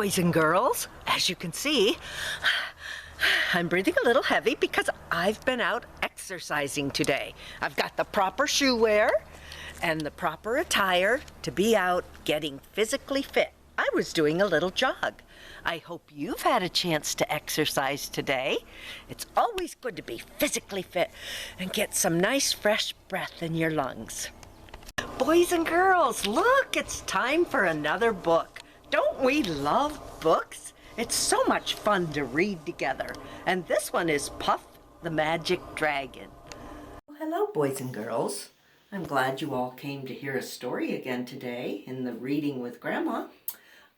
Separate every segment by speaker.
Speaker 1: boys and girls. As you can see, I'm breathing a little heavy because I've been out exercising today. I've got the proper shoe wear and the proper attire to be out getting physically fit. I was doing a little jog. I hope you've had a chance to exercise today. It's always good to be physically fit and get some nice fresh breath in your lungs. Boys and girls, look, it's time for another book. Don't we love books? It's so much fun to read together. And this one is Puff the Magic Dragon. Well, hello, boys and girls. I'm glad you all came to hear a story again today in the Reading with Grandma.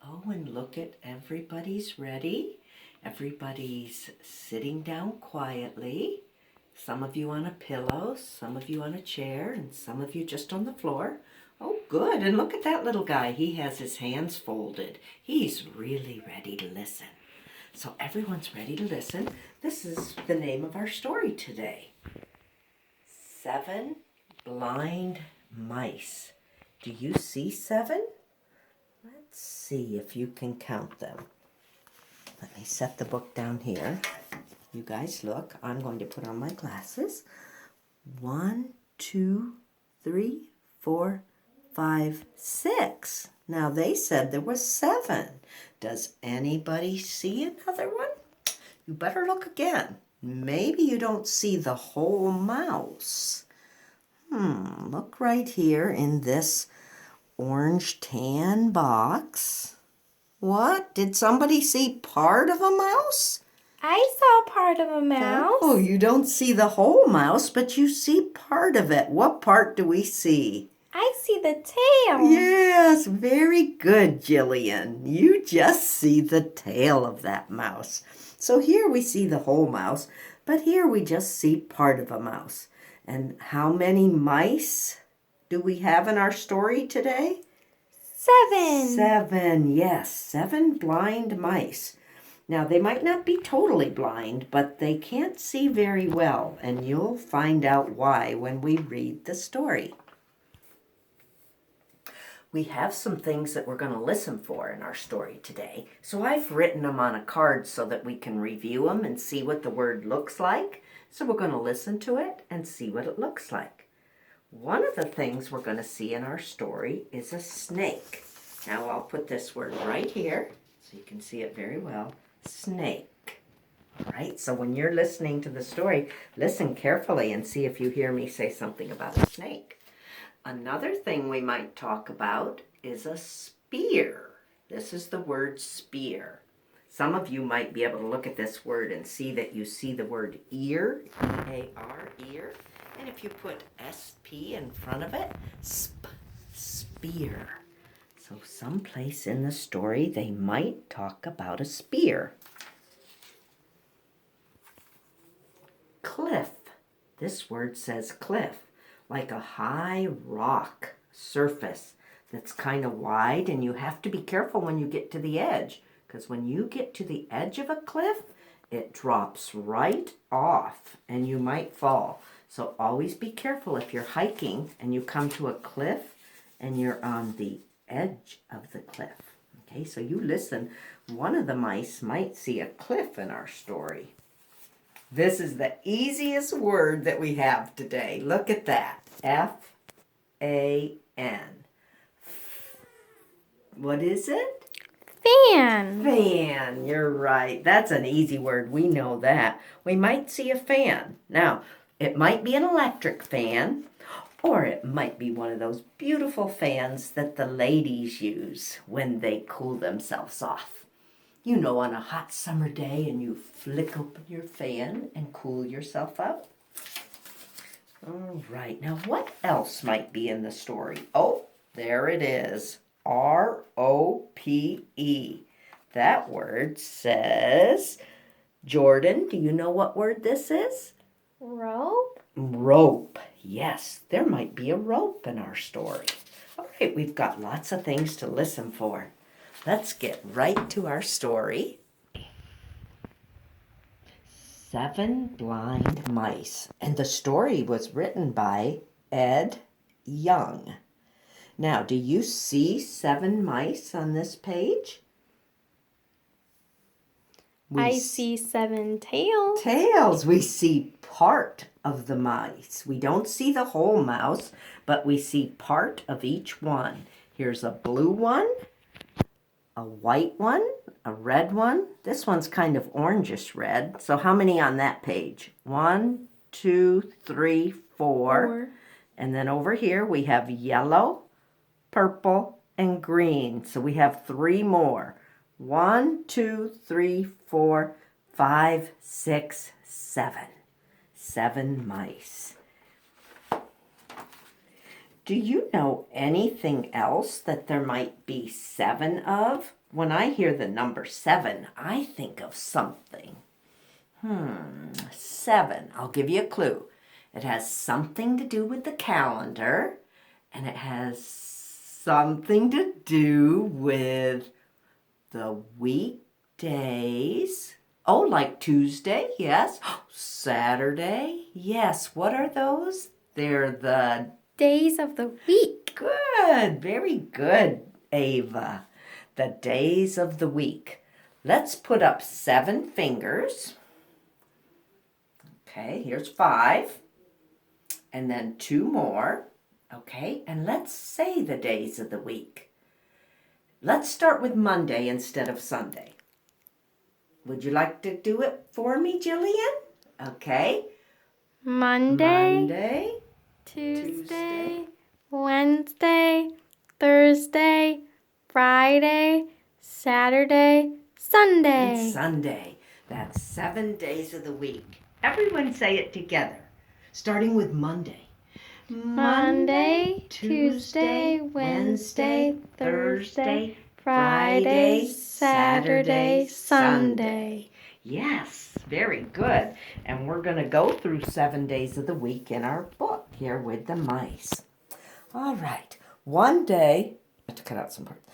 Speaker 1: Oh, and look at everybody's ready. Everybody's sitting down quietly. Some of you on a pillow, some of you on a chair, and some of you just on the floor. Oh, good. And look at that little guy. He has his hands folded. He's really ready to listen. So everyone's ready to listen. This is the name of our story today. 7 Blind Mice. Do you see 7? Let's see if you can count them. Let me set the book down here. You guys look. I'm going to put on my glasses. 1, 2, 3, 4, 5, 6. Now they said there was 7. Does anybody see another one? You better look again. Maybe you don't see the whole mouse. Look right here in this orange tan box. What? Did somebody see part of a mouse?
Speaker 2: I saw part of a mouse.
Speaker 1: Oh, you don't see the whole mouse, but you see part of it. What part do we see?
Speaker 2: I see the tail.
Speaker 1: Yes, very good, Jillian. You just see the tail of that mouse. So here we see the whole mouse, but here we just see part of a mouse. And how many mice do we have in our story today?
Speaker 2: 7.
Speaker 1: 7, yes, 7 blind mice. Now, they might not be totally blind, but they can't see very well, and you'll find out why when we read the story. We have some things that we're going to listen for in our story today, so I've written them on a card so that we can review them and see what the word looks like. So we're going to listen to it and see what it looks like. One of the things we're going to see in our story is a snake. Now, I'll put this word right here so you can see it very well. Snake. All right, so when you're listening to the story, listen carefully and see if you hear me say something about a snake. Another thing we might talk about is a spear. This is the word spear. Some of you might be able to look at this word and see that you see the word ear, E-A-R, ear. And if you put S-P in front of it, spear. So someplace in the story, they might talk about a spear. Cliff. This word says cliff, like a high rock surface that's kind of wide, and you have to be careful when you get to the edge, because when you get to the edge of a cliff, it drops right off, and you might fall. So always be careful if you're hiking and you come to a cliff and you're on the edge of the cliff. Okay, so you listen. One of the mice might see a cliff in our story. This is the easiest word that we have today. Look at that. F-A-N. What is it?
Speaker 2: Fan.
Speaker 1: Fan. You're right. That's an easy word. We know that. We might see a fan. Now, it might be an electric fan, or it might be one of those beautiful fans that the ladies use when they cool themselves off. You know, on a hot summer day and you flick open your fan and cool yourself up. All right, now what else might be in the story? Oh, there it is. R-O-P-E. That word says, Jordan, do you know what word this is?
Speaker 2: Rope.
Speaker 1: Rope. Yes, there might be a rope in our story. All right, we've got lots of things to listen for. Let's get right to our story. 7 Blind Mice. And the story was written by Ed Young. Now, do you see 7 mice on this page?
Speaker 2: I see 7 tails.
Speaker 1: Tails. We see part of the mice. We don't see the whole mouse, but we see part of each one. Here's a blue one, a white one, a red one. This one's kind of orangish red. So how many on that page? 1, 2, 3, 4. And then over here we have yellow, purple, and green. So we have 3 more. 1, 2, 3, 4, 5, 6, 7. 7 mice. Do you know anything else that there might be 7 of? When I hear the number 7, I think of something. 7. I'll give you a clue. It has something to do with the calendar, and it has something to do with the weekdays. Oh, like Tuesday, yes. Saturday, yes. What are those? They're the
Speaker 2: days of the week.
Speaker 1: Good, very good, Ava. The days of the week. Let's put up 7 fingers. Okay, here's 5. And then 2 more. Okay, and let's say the days of the week. Let's start with Monday instead of Sunday. Would you like to do it for me, Jillian? Okay.
Speaker 2: Monday, Tuesday, Wednesday, Thursday, Friday, Saturday, Sunday.
Speaker 1: And Sunday. That's 7 days of the week. Everyone say it together, starting with Monday.
Speaker 2: Monday, Tuesday, Wednesday, Thursday, Friday, Saturday, Sunday.
Speaker 1: Yes, very good. And we're going to go through 7 days of the week in our book here with the mice. All right. One day, I have to cut out some parts.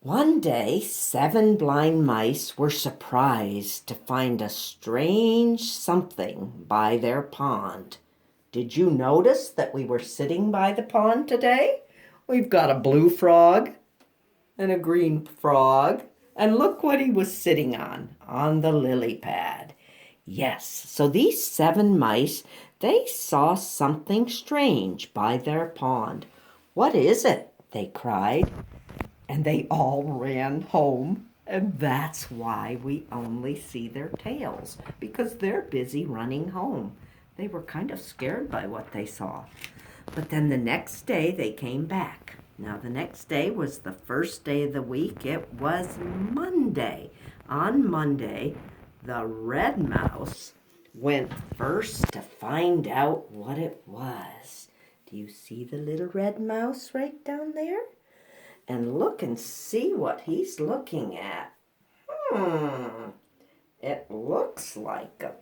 Speaker 1: One day, 7 blind mice were surprised to find a strange something by their pond. Did you notice that we were sitting by the pond today? We've got a blue frog and a green frog. And look what he was sitting on the lily pad. Yes, so these 7 mice, they saw something strange by their pond. What is it? They cried. And they all ran home. And that's why we only see their tails, because they're busy running home. They were kind of scared by what they saw. But then the next day they came back. Now the next day was the first day of the week. It was Monday. On Monday, the red mouse went first to find out what it was. Do you see the little red mouse right down there? And look and see what he's looking at. It looks like a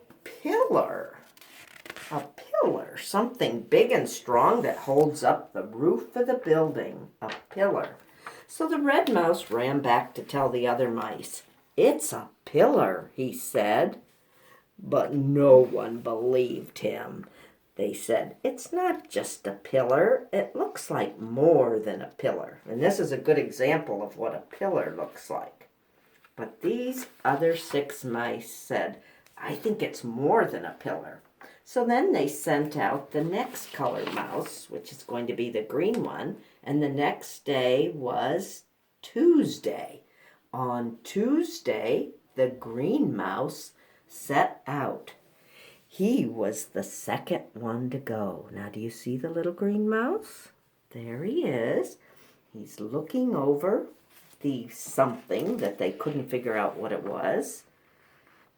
Speaker 1: pillar. A pillar, something big and strong that holds up the roof of the building. A pillar. So the red mouse ran back to tell the other mice. It's a pillar, he said. But no one believed him. They said, it's not just a pillar. It looks like more than a pillar. And this is a good example of what a pillar looks like. But these other 6 mice said, I think it's more than a pillar. So then they sent out the next colored mouse, which is going to be the green one, and the next day was Tuesday. On Tuesday, the green mouse set out. He was the second one to go. Now, do you see the little green mouse? There he is. He's looking over the something that they couldn't figure out what it was.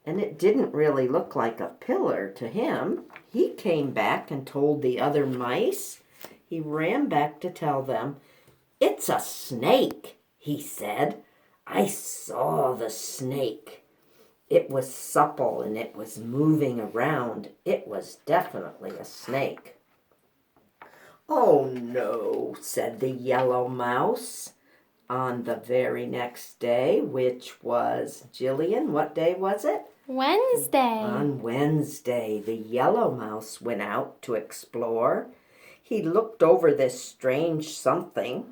Speaker 1: And it didn't really look like a pillar to him. He came back and told the other mice. He ran back to tell them, it's a snake, he said. I saw the snake. It was supple and it was moving around. It was definitely a snake. Oh no, said the yellow mouse. On the very next day, which was, Jillian, what day was it?
Speaker 2: Wednesday.
Speaker 1: On Wednesday, the yellow mouse went out to explore. He looked over this strange something.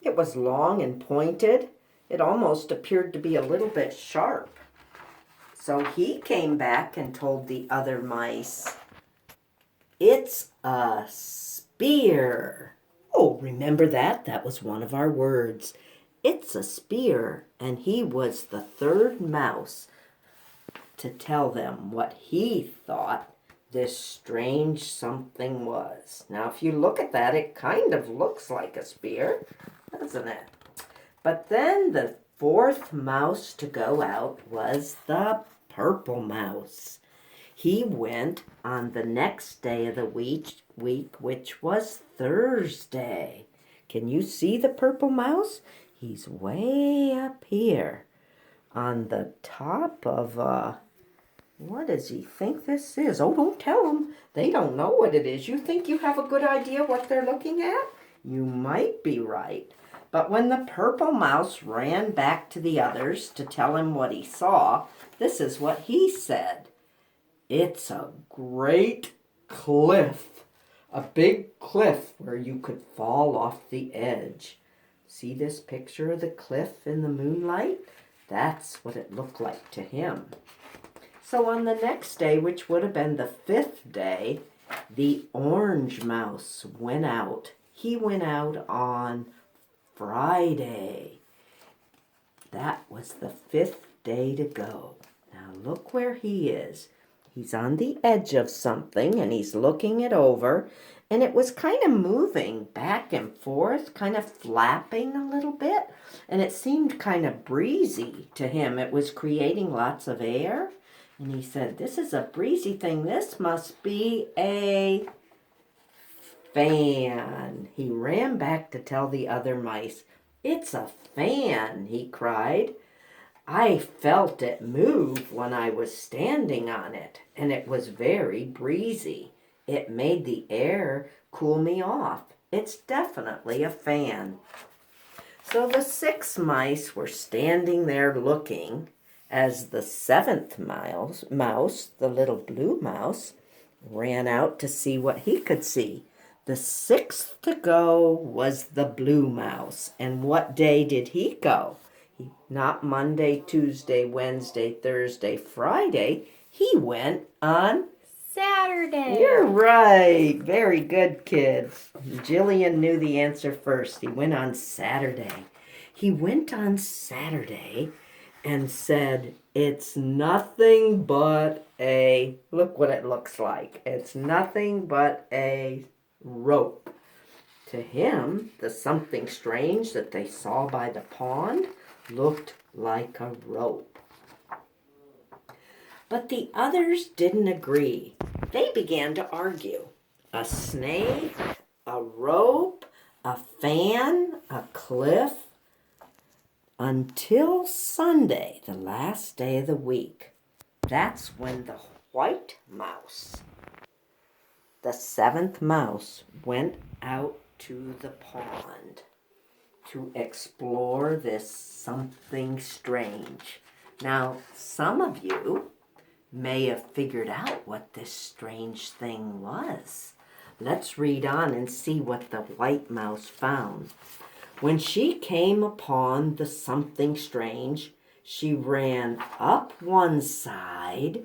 Speaker 1: It was long and pointed. It almost appeared to be a little bit sharp. So he came back and told the other mice, "It's a spear." Oh, remember that? That was one of our words. It's a spear. And he was the third mouse to tell them what he thought this strange something was. Now, if you look at that, it kind of looks like a spear, doesn't it? But then the fourth mouse to go out was the purple mouse. He went on the next day of the week, which was Thursday. Can you see the purple mouse? He's way up here on the top of what does he think this is? Oh, don't tell them. They don't know what it is. You think you have a good idea what they're looking at? You might be right. But when the purple mouse ran back to the others to tell him what he saw, this is what he said. "It's a great cliff. A big cliff where you could fall off the edge." See this picture of the cliff in the moonlight? That's what it looked like to him. So on the next day, which would have been the fifth day, the orange mouse went out. He went out on Friday. That was the fifth day to go. Now look where he is. He's on the edge of something and he's looking it over. And it was kind of moving back and forth, kind of flapping a little bit. And it seemed kind of breezy to him. It was creating lots of air. And he said, "This is a breezy thing. This must be a fan." He ran back to tell the other mice. "It's a fan," he cried. "I felt it move when I was standing on it, and it was very breezy. It made the air cool me off. It's definitely a fan." So the 6 mice were standing there looking as the 7th mouse, the little blue mouse, ran out to see what he could see. The 6th to go was the blue mouse. And what day did he go? Not Monday, Tuesday, Wednesday, Thursday, Friday. He went on
Speaker 2: Saturday.
Speaker 1: You're right. Very good, kids. Jillian knew the answer first. He went on Saturday. He went on Saturday and said, "It's nothing but a," look what it looks like. "It's nothing but a rope." To him, the something strange that they saw by the pond looked like a rope. But the others didn't agree. They began to argue. A snake, a rope, a fan, a cliff. Until Sunday, the last day of the week. That's when the white mouse, the 7th mouse, went out to the pond to explore this something strange. Now, some of you may have figured out what this strange thing was. Let's read on and see what the white mouse found. When she came upon the something strange, she ran up one side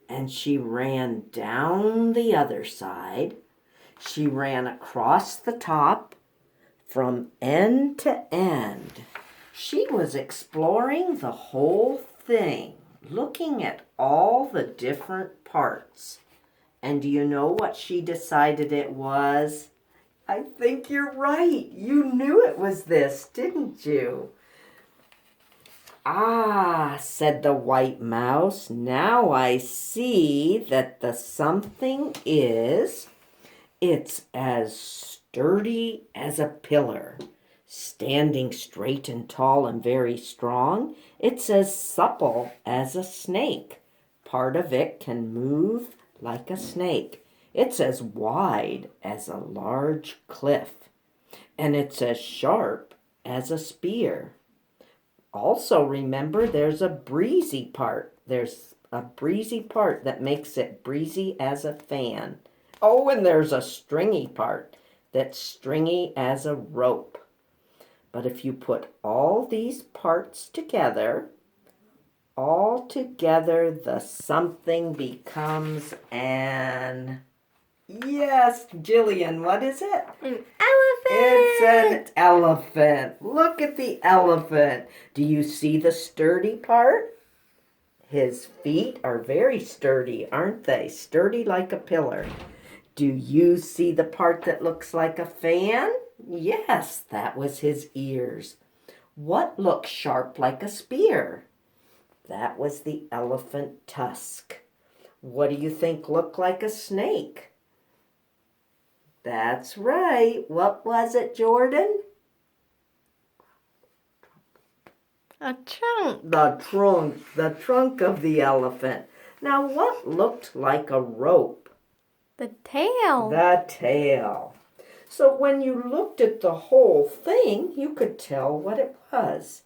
Speaker 1: and she ran down the other side. She ran across the top from end to end. She was exploring the whole thing, looking at all the different parts. And do you know what she decided it was? I think you're right. You knew it was this, didn't you? "Ah," said the white mouse, "now I see that the something is, it's as sturdy as a pillar, standing straight and tall and very strong. It's as supple as a snake. Part of it can move like a snake. It's as wide as a large cliff, and it's as sharp as a spear. Also remember, there's a breezy part. There's a breezy part that makes it breezy as a fan. Oh, and there's a stringy part that's stringy as a rope. But if you put all these parts together, All together, the something becomes an... Yes, Jillian, what is it?
Speaker 2: An elephant.
Speaker 1: It's an elephant. Look at the elephant. Do you see the sturdy part? His feet are very sturdy, aren't they? Sturdy like a pillar. Do you see the part that looks like a fan? Yes, that was his ears. What looks sharp like a spear? That was the elephant tusk. What do you think looked like a snake? That's right. What was it, Jordan?
Speaker 2: A trunk.
Speaker 1: The trunk of the elephant. Now, what looked like a rope?
Speaker 2: The tail.
Speaker 1: The tail. So when you looked at the whole thing, you could tell what it was.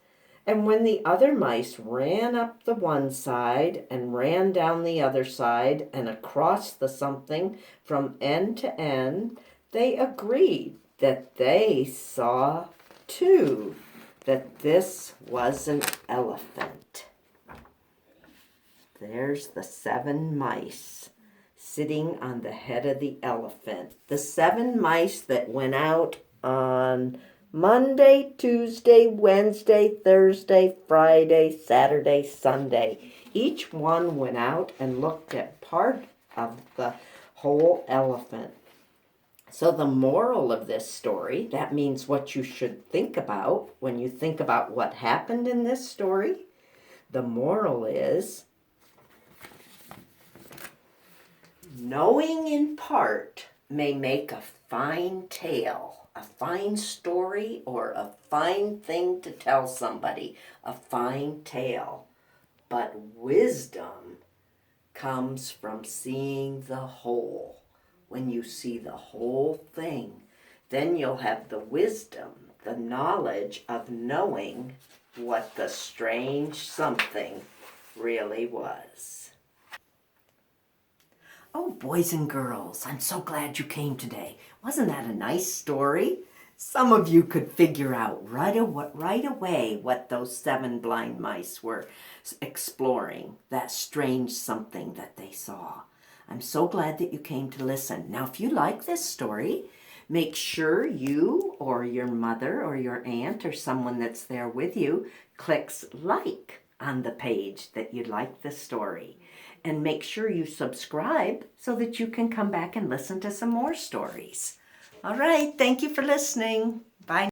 Speaker 1: And when the other mice ran up the one side and ran down the other side and across the something from end to end, they agreed that they saw too that this was an elephant. There's the 7 mice sitting on the head of the elephant. The 7 mice that went out on Monday, Tuesday, Wednesday, Thursday, Friday, Saturday, Sunday. Each one went out and looked at part of the whole elephant. So the moral of this story, that means what you should think about when you think about what happened in this story. The moral is, knowing in part may make a fine tale, a fine story, or a fine thing to tell somebody, a fine tale. But wisdom comes from seeing the whole. When you see the whole thing, then you'll have the wisdom, the knowledge of knowing what the strange something really was. Oh, boys and girls, I'm so glad you came today. Wasn't that a nice story? Some of you could figure out right away what those 7 blind mice were exploring, that strange something that they saw. I'm so glad that you came to listen. Now, if you like this story, make sure you or your mother or your aunt or someone that's there with you clicks like on the page that you like the story. And make sure you subscribe so that you can come back and listen to some more stories. All right, thank you for listening. Bye.